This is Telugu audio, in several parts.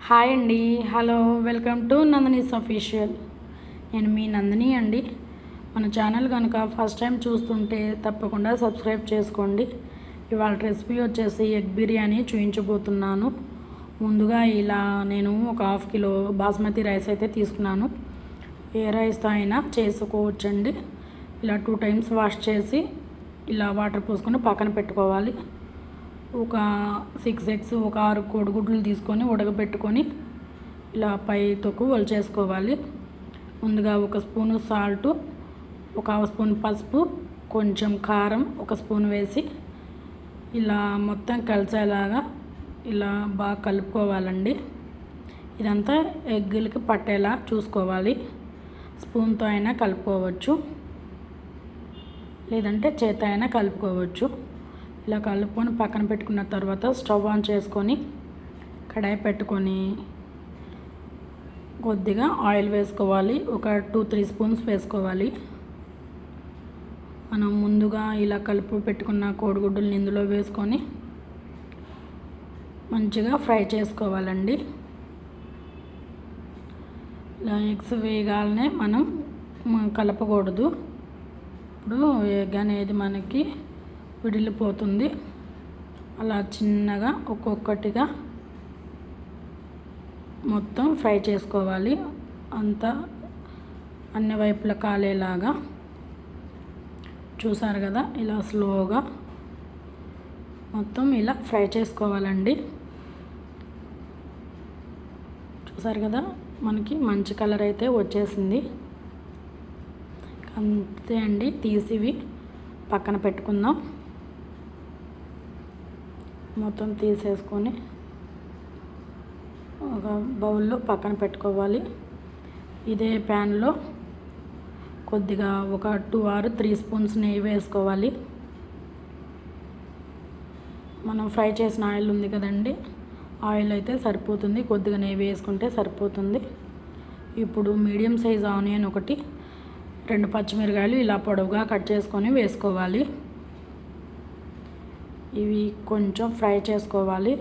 హాయ్ అండి. Hello, welcome to Nandini's official. నేను మీ నందిని అండి. మన ఛానల్ కనుక ఫస్ట్ టైం చూస్తుంటే తప్పకుండా సబ్స్క్రైబ్ చేసుకోండి. ఇవాళ రెసిపీ వచ్చేసి ఎగ్ బిర్యానీ చూపించబోతున్నాను. ముందుగా ఇలా నేను ఒక హాఫ్ కిలో బాస్మతి రైస్ అయితే తీసుకున్నాను. ఏ రైస్తో అయినా చేసుకోవచ్చండి. ఇలా 2 టైమ్స్ వాష్ చేసి ఇలా వాటర్ పోసుకొని పక్కన పెట్టుకోవాలి. ఒక 6 ఎగ్స్, ఒక 6 కోడిగుడ్లు తీసుకొని ఉడకబెట్టుకొని ఇలా పై తొక్కు వలిచేసుకోవాలి. ముందుగా 1 స్పూను సాల్టు, ఒక 1/2 స్పూన్ పసుపు, కొంచెం కారం 1 స్పూన్ వేసి ఇలా మొత్తం కలిసేలాగా ఇలా బాగా కలుపుకోవాలండి. ఇదంతా ఎగ్గులకి పట్టేలా చూసుకోవాలి. స్పూన్తో అయినా కలుపుకోవచ్చు, లేదంటే చేత అయినా కలుపుకోవచ్చు. ఇలా కలుపుకొని పక్కన పెట్టుకున్న తర్వాత స్టవ్ ఆన్ చేసుకొని కడాయి పెట్టుకొని కొద్దిగా ఆయిల్ వేసుకోవాలి. ఒక 2-3 స్పూన్స్ వేసుకోవాలి. మనం ముందుగా ఇలా కలుపు పెట్టుకున్న కోడిగుడ్డుల్ని ఇందులో వేసుకొని మంచిగా ఫ్రై చేసుకోవాలండి. ఇలా ఎగ్స్ వేయగానే మనం కలపకూడదు. ఇప్పుడు ఎగ్ అనేది మనకి విడిలిపోతుంది. అలా చిన్నగా ఒక్కొక్కటిగా మొత్తం ఫ్రై చేసుకోవాలి. అంతా అన్ని వైపులా కాలేలాగా. చూసారు కదా, ఇలా స్లోగా మొత్తం ఇలా ఫ్రై చేసుకోవాలండి. చూసారు కదా, మనకి మంచి కలర్ అయితే వచ్చేసింది. అంతే అండి, తీసివి పక్కన పెట్టుకుందాం. మొత్తం తీసేసుకొని ఒక బౌల్లో పక్కన పెట్టుకోవాలి. ఇదే ప్యాన్లో కొద్దిగా ఒక 2 or 3 స్పూన్స్ నెయ్యి వేసుకోవాలి. మనం ఫ్రై చేసిన ఆయిల్ ఉంది కదండి, ఆయిల్ అయితే సరిపోతుంది. కొద్దిగా నెయ్యి వేసుకుంటే సరిపోతుంది. ఇప్పుడు మీడియం సైజ్ ఆనియన్ ఒకటి, 2 పచ్చిమిరకాయలు ఇలా పొడవుగా కట్ చేసుకొని వేసుకోవాలి. ఇవి కొంచెం ఫ్రై చేసుకోవాలి.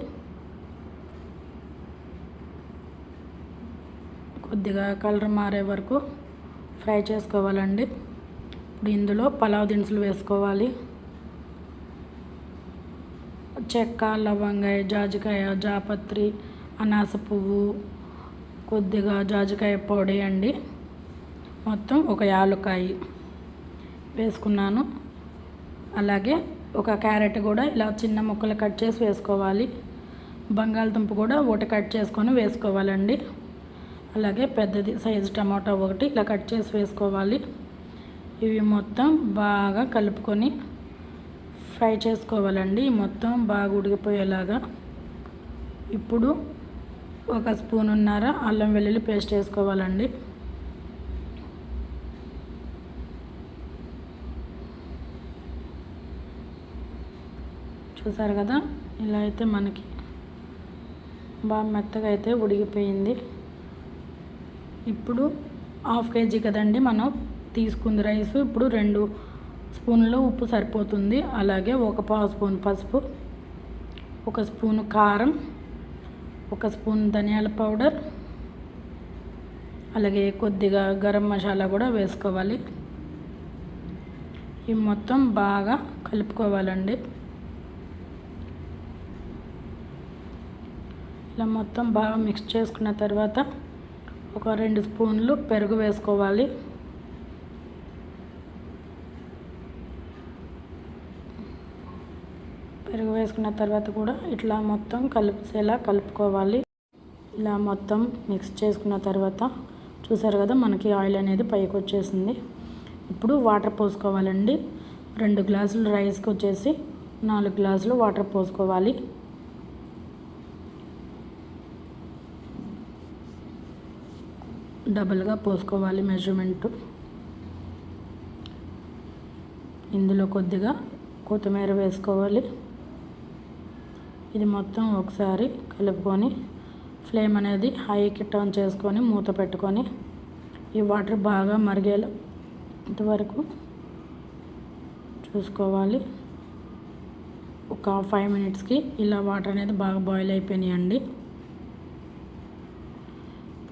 కొద్దిగా కలర్ మారే వరకు ఫ్రై చేసుకోవాలండి. ఇప్పుడు ఇందులో పలావ్ దినుసులు వేసుకోవాలి. చెక్క, లవంగాయ, జాజికాయ, జాపత్రి, అనాస పువ్వు, కొద్దిగా జాజికాయ పొడి అండి, మొత్తం ఒక యాలక్కాయ వేసుకున్నాను. అలాగే ఒక క్యారెట్ కూడా ఇలా చిన్న ముక్కలు కట్ చేసి వేసుకోవాలి. బంగాళదుంప కూడా ఒకటి కట్ చేసుకొని వేసుకోవాలండి. అలాగే పెద్దది సైజు టమాటా ఒకటి ఇలా కట్ చేసి వేసుకోవాలి. ఇవి మొత్తం బాగా కలుపుకొని ఫ్రై చేసుకోవాలండి, మొత్తం బాగా ఉడికిపోయేలాగా. ఇప్పుడు 1 స్పూనున్నర అల్లం వెల్లుల్లి పేస్ట్ వేసుకోవాలండి. చూసారు కదా, ఇలా అయితే మనకి బాగా మెత్తగా అయితే ఉడికిపోయింది. ఇప్పుడు 1/2 kg కదండి మనం తీసుకుంది రైస్. ఇప్పుడు 2 స్పూన్లు ఉప్పు సరిపోతుంది. అలాగే 1/4 స్పూన్ పసుపు, 1 స్పూను కారం, 1 స్పూన్ ధనియాల పౌడర్, అలాగే కొద్దిగా గరం మసాలా కూడా వేసుకోవాలి. ఇవి మొత్తం బాగా కలుపుకోవాలండి. ఇలా మొత్తం బాగా మిక్స్ చేసుకున్న తర్వాత ఒక 2 స్పూన్లు పెరుగు వేసుకోవాలి. పెరుగు వేసుకున్న తర్వాత కూడా ఇట్లా మొత్తం కలిసేలా కలుపుకోవాలి. ఇలా మొత్తం మిక్స్ చేసుకున్న తర్వాత చూసారు కదా, మనకి ఆయిల్ అనేది పైకి వచ్చేసింది. ఇప్పుడు వాటర్ పోసుకోవాలండి. 2 గ్లాసులు రైస్కి వచ్చేసి 4 గ్లాసులు వాటర్ పోసుకోవాలి. డబుల్గా పోసుకోవాలి మెజర్మెంటు. ఇందులో కొద్దిగా కొత్తిమీర వేసుకోవాలి. ఇది మొత్తం ఒకసారి కలుపుకొని ఫ్లేమ్ అనేది హైకి టర్న్ చేసుకొని మూత పెట్టుకొని ఈ వాటర్ బాగా మరిగేంతవరకు చూసుకోవాలి. ఒక 5 మినిట్స్కి ఇలా వాటర్ అనేది బాగా బాయిల్ అయిపోయినాయండి.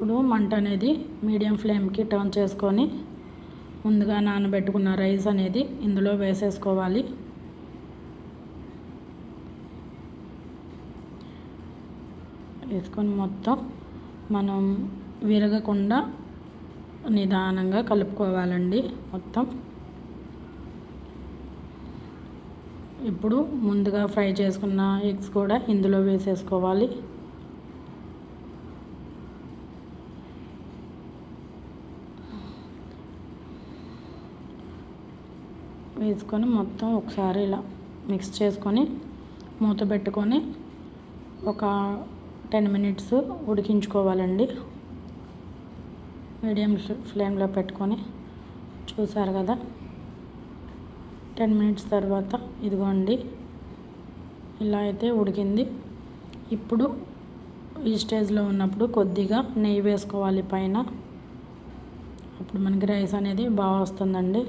ఇప్పుడు మంట అనేది మీడియం ఫ్లేమ్కి టర్న్ చేసుకొని ముందుగా నానబెట్టుకున్న రైస్ అనేది ఇందులో వేసేసుకోవాలి. వేసుకొని మొత్తం మనం విరగకుండా నిదానంగా కలుపుకోవాలండి మొత్తం. ఇప్పుడు ముందుగా ఫ్రై చేసుకున్న ఎగ్స్ కూడా ఇందులో వేసేసుకోవాలి. వేసుకొని మొత్తం ఒకసారి ఇలా మిక్స్ చేసుకొని మూత పెట్టుకొని ఒక 10 మినిట్స్ ఉడికించుకోవాలండి. మీడియం ఫ్లేమ్లో పెట్టుకొని చూసారు కదా, 10 మినిట్స్ తర్వాత ఇదిగోండి ఇలా అయితే ఉడికింది. ఇప్పుడు ఈ స్టేజ్లో ఉన్నప్పుడు కొద్దిగా నెయ్యి వేసుకోవాలి పైన. అప్పుడు మనకి రైస్ అనేది బాగా వస్తుందండి.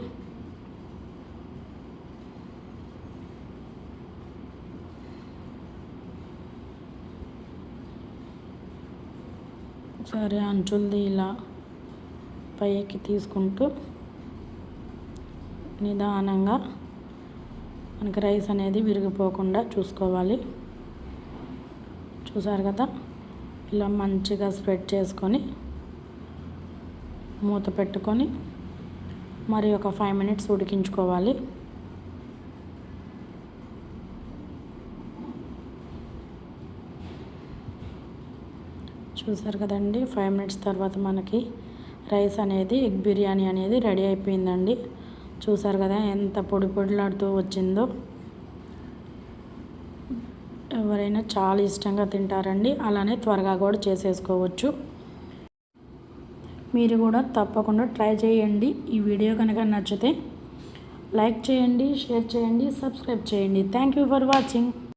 సరే, అంచులది ఇలా పైకి తీసుకుంటూ నిదానంగా మనకి రైస్ అనేది విరిగిపోకుండా చూసుకోవాలి. చూసారు కదా, ఇలా మంచిగా స్ప్రెడ్ చేసుకొని మూత పెట్టుకొని మరి ఒక 5 మినిట్స్ ఉడికించుకోవాలి. చూసారు కదండి, 5 మినిట్స్ తర్వాత మనకి రైస్ అనేది ఎగ్ బిర్యానీ అనేది రెడీ అయిపోయిందండి. చూసారు కదా ఎంత పొడి పొడిలాడుతూ వచ్చిందో. ఎవరైనా చాలా ఇష్టంగా తింటారండి. అలానే త్వరగా కూడా చేసేసుకోవచ్చు. మీరు కూడా తప్పకుండా ట్రై చేయండి. ఈ వీడియో కనుక నచ్చితే లైక్ చేయండి, షేర్ చేయండి, సబ్స్క్రైబ్ చేయండి. Thank you for watching.